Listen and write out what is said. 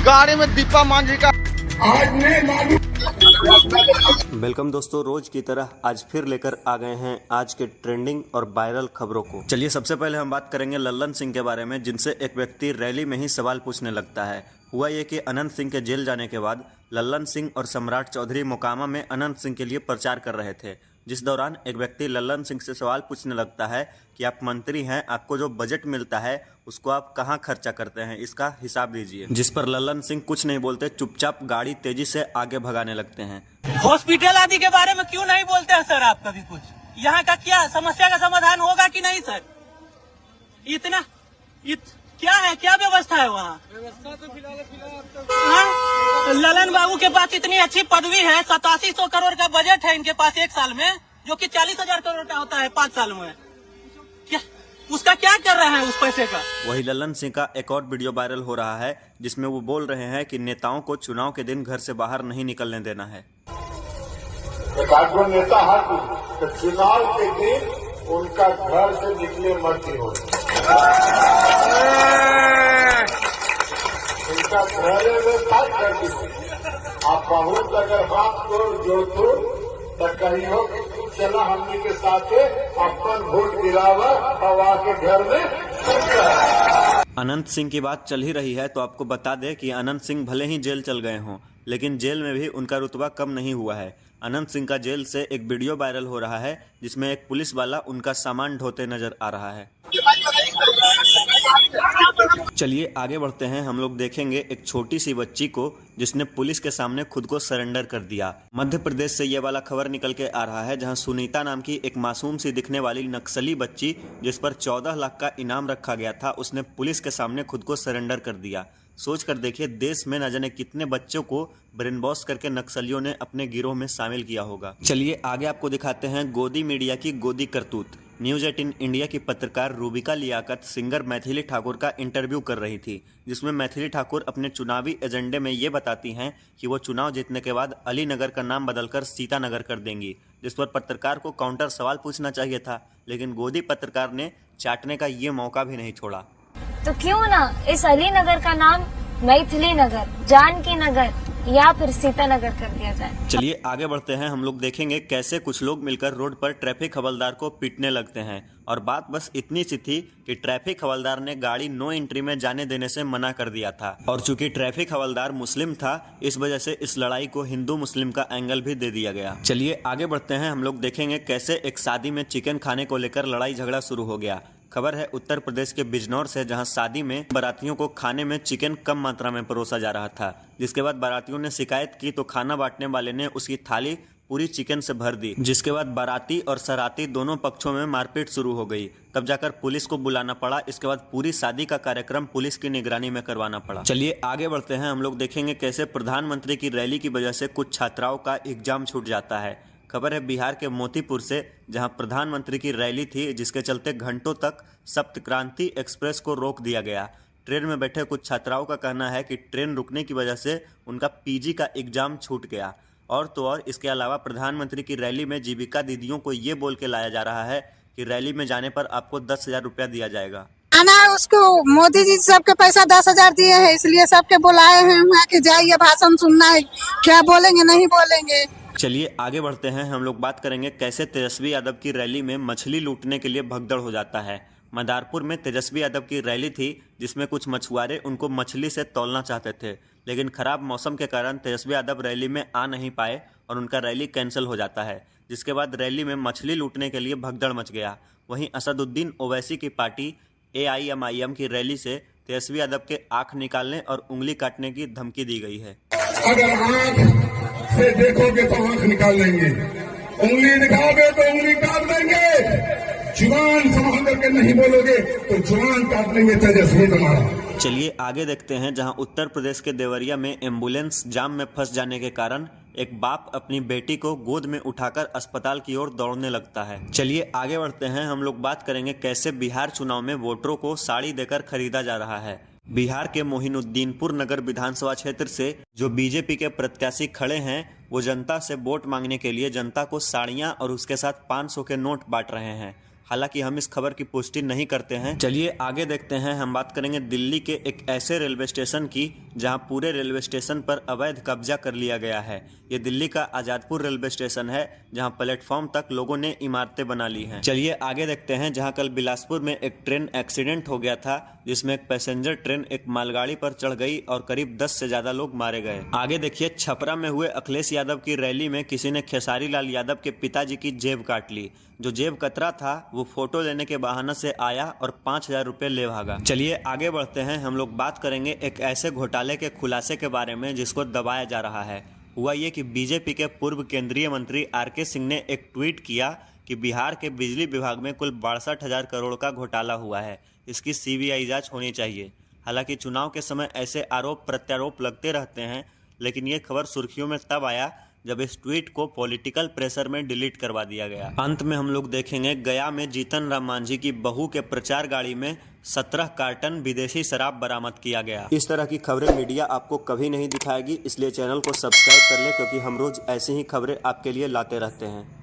गाड़ी में दीपा मांझी का वेलकम दोस्तों, रोज की तरह आज फिर लेकर आ गए हैं आज के ट्रेंडिंग और वायरल खबरों को। चलिए सबसे पहले हम बात करेंगे लल्लन सिंह के बारे में, जिनसे एक व्यक्ति रैली में ही सवाल पूछने लगता है। हुआ ये कि अनंत सिंह के जेल जाने के बाद लल्लन सिंह और सम्राट चौधरी मोकामा में अनंत सिंह के लिए प्रचार कर रहे थे, जिस दौरान एक व्यक्ति लल्लन सिंह से सवाल पूछने लगता है कि आप मंत्री हैं, आपको जो बजट मिलता है उसको आप कहां खर्चा करते हैं, इसका हिसाब दीजिए। जिस पर लल्लन सिंह कुछ नहीं बोलते, चुपचाप गाड़ी तेजी से आगे भगाने लगते हैं। हॉस्पिटल आदि के बारे में क्यों नहीं बोलते हैं सर आप कभी? कुछ यहाँ का क्या समस्या का समाधान होगा कि नहीं सर? क्या है, क्या व्यवस्था है वहाँ? व्यवस्था तो फिलहाल ललन बाबू के पास इतनी अच्छी पदवी है, 8700 करोड़ का बजट है इनके पास एक साल में, जो कि 40,000 करोड़ का होता है 5 साल में। क्या उसका क्या कर रहे हैं उस पैसे का? वही लल्लन सिंह का एक और वीडियो वायरल हो रहा है, जिसमें वो बोल रहे हैं कि नेताओं को चुनाव के दिन घर से बाहर नहीं निकलने देना है। एकाध नेता है तो चुनाव के दिन उनका घर से निकले मर्जी हो, उनका घर में साथ कर दी। आप बहुत अगर हाथ जोड़ तो कही हो कि तू चला हमने के साथ अपन वोट गिरावा और आके घर में। अनंत सिंह की बात चल ही रही है तो आपको बता दें कि अनंत सिंह भले ही जेल चल गए हों, लेकिन जेल में भी उनका रुतबा कम नहीं हुआ है। अनंत सिंह का जेल से एक वीडियो वायरल हो रहा है, जिसमें एक पुलिस वाला उनका सामान ढोते नजर आ रहा है। चलिए आगे बढ़ते हैं। हम लोग देखेंगे एक छोटी सी बच्ची को जिसने पुलिस के सामने खुद को सरेंडर कर दिया। मध्य प्रदेश से ये वाला खबर निकल के आ रहा है, जहां सुनीता नाम की एक मासूम सी दिखने वाली नक्सली बच्ची, जिस पर 14 लाख का इनाम रखा गया था, उसने पुलिस के सामने खुद को सरेंडर कर दिया। सोच कर देखिए, देश में न जाने कितने बच्चों को ब्रेन वॉश करके नक्सलियों ने अपने गिरोह में शामिल किया होगा। चलिए आगे आपको दिखाते हैं गोदी मीडिया की गोदी करतूत। न्यूज 18 इंडिया की पत्रकार रूबिका लियाकत सिंगर मैथिली ठाकुर का इंटरव्यू कर रही थी, जिसमें मैथिली ठाकुर अपने चुनावी एजेंडे में ये बताती हैं कि वो चुनाव जीतने के बाद अली नगर का नाम बदलकर सीतानगर कर देंगी, जिस पर पत्रकार को काउंटर सवाल पूछना चाहिए था, लेकिन गोदी पत्रकार ने चाटने का ये मौका भी नहीं छोड़ा। तो क्यों ना इस अली नगर का नाम मैथिली नगर, जानकी नगर या फिर सीतानगर कर दिया जाए। चलिए आगे बढ़ते हैं। हम लोग देखेंगे कैसे कुछ लोग मिलकर रोड पर ट्रैफिक हवलदार को पीटने लगते हैं, और बात बस इतनी सी थी कि ट्रैफिक हवलदार ने गाड़ी नो एंट्री में जाने देने से मना कर दिया था, और चूंकि ट्रैफिक हवलदार मुस्लिम था, इस वजह से इस लड़ाई को हिंदू मुस्लिम का एंगल भी दे दिया गया। चलिए आगे बढ़ते हैं। हम लोग देखेंगे कैसे एक शादी में चिकन खाने को लेकर लड़ाई झगड़ा शुरू हो गया। खबर है उत्तर प्रदेश के बिजनौर से, जहां शादी में बारातियों को खाने में चिकन कम मात्रा में परोसा जा रहा था, जिसके बाद बारातियों ने शिकायत की तो खाना बांटने वाले ने उसकी थाली पूरी चिकन से भर दी, जिसके बाद बाराती और सराती दोनों पक्षों में मारपीट शुरू हो गई। तब जाकर पुलिस को बुलाना पड़ा। इसके बाद पूरी शादी का कार्यक्रम पुलिस की निगरानी में करवाना पड़ा। चलिए आगे बढ़ते हैं। हम लोग देखेंगे कैसे प्रधानमंत्री की रैली की वजह से कुछ छात्राओं का एग्जाम छूट जाता है। खबर है बिहार के मोतीपुर से, जहां प्रधानमंत्री की रैली थी, जिसके चलते घंटों तक सप्त क्रांति एक्सप्रेस को रोक दिया गया। ट्रेन में बैठे कुछ छात्राओं का कहना है कि ट्रेन रुकने की वजह से उनका पीजी का एग्जाम छूट गया। और तो और इसके अलावा प्रधानमंत्री की रैली में जीविका दीदियों को ये बोल के लाया जा रहा है कि रैली में जाने पर आपको 10,000 रुपया दिया जाएगा। आना उसको मोदी जी सबके पैसा 10,000 दिए हैं, इसलिए सबके बुलाए हैं वहाँ कि जाइए भाषण सुनना है, क्या बोलेंगे नहीं बोलेंगे। चलिए आगे बढ़ते हैं। हम लोग बात करेंगे कैसे तेजस्वी यादव की रैली में मछली लूटने के लिए भगदड़ हो जाता है। मदारपुर में तेजस्वी यादव की रैली थी, जिसमें कुछ मछुआरे उनको मछली से तौलना चाहते थे, लेकिन खराब मौसम के कारण तेजस्वी यादव रैली में आ नहीं पाए और उनका रैली कैंसिल हो जाता है, जिसके बाद रैली में मछली लूटने के लिए भगदड़ मच गया। वहीं असदुद्दीन ओवैसी की पार्टी AIMIM की रैली से तेजस्वी यादव के आंख निकालने और उंगली काटने की धमकी दी गई है। अगर आंख से देखोगे तो आंख निकाल लेंगे, उंगली दिखाओगे तो उंगली काट देंगे, जुबान संभाल करके नहीं बोलोगे तो जुबान काट लेंगे तेजस्वी तुम्हारा। चलिए आगे देखते हैं, जहां उत्तर प्रदेश के देवरिया में एम्बुलेंस जाम में फंस जाने के कारण एक बाप अपनी बेटी को गोद में उठाकर अस्पताल की ओर दौड़ने लगता है। चलिए आगे बढ़ते हैं। हम लोग बात करेंगे कैसे बिहार चुनाव में वोटरों को साड़ी देकर खरीदा जा रहा है। बिहार के मोहिनुद्दीनपुर नगर विधानसभा क्षेत्र से जो बीजेपी के प्रत्याशी खड़े हैं, वो जनता से वोट मांगने के लिए जनता को साड़ियां और उसके साथ 500 के नोट बांट रहे हैं। हालांकि हम इस खबर की पुष्टि नहीं करते हैं। चलिए आगे देखते हैं। हम बात करेंगे दिल्ली के एक ऐसे रेलवे स्टेशन की जहां पूरे रेलवे स्टेशन पर अवैध कब्जा कर लिया गया है। ये दिल्ली का आजादपुर रेलवे स्टेशन है जहां प्लेटफॉर्म तक लोगों ने इमारतें बना ली हैं। चलिए आगे देखते हैं। जहां कल बिलासपुर में एक ट्रेन एक्सीडेंट हो गया था जिसमें एक पैसेंजर ट्रेन एक मालगाड़ी पर चढ़ गई और करीब 10 से ज्यादा लोग मारे गए। आगे देखिए, छपरा में हुए अखिलेश यादव की रैली में किसी ने खेसारी लाल यादव के पिताजी की जेब काट ली। जो जेब कतरा था वो फोटो लेने के बहाने से आया और 5,000 रुपए ले भागा। चलिए आगे बढ़ते हैं। हम लोग बात करेंगे एक ऐसे घोटाले के खुलासे के बारे में जिसको दबाया जा रहा है। हुआ ये कि बीजेपी के पूर्व केंद्रीय मंत्री आर.के. सिंह ने एक ट्वीट किया कि बिहार के बिजली विभाग में कुल 62,000 करोड़ का घोटाला हुआ है, इसकी सीबीआई जांच होनी चाहिए। हालांकि चुनाव के समय ऐसे आरोप प्रत्यारोप लगते रहते हैं, लेकिन ये खबर सुर्खियों में तब आया जब इस ट्वीट को पॉलिटिकल प्रेशर में डिलीट करवा दिया गया। अंत में हम लोग देखेंगे गया में जीतन राम मांझी की बहू के प्रचार गाड़ी में 17 कार्टन विदेशी शराब बरामद किया गया। इस तरह की खबरें मीडिया आपको कभी नहीं दिखाएगी, इसलिए चैनल को सब्सक्राइब कर ले क्योंकि हम रोज ऐसी ही खबरें आपके लिए लाते रहते हैं।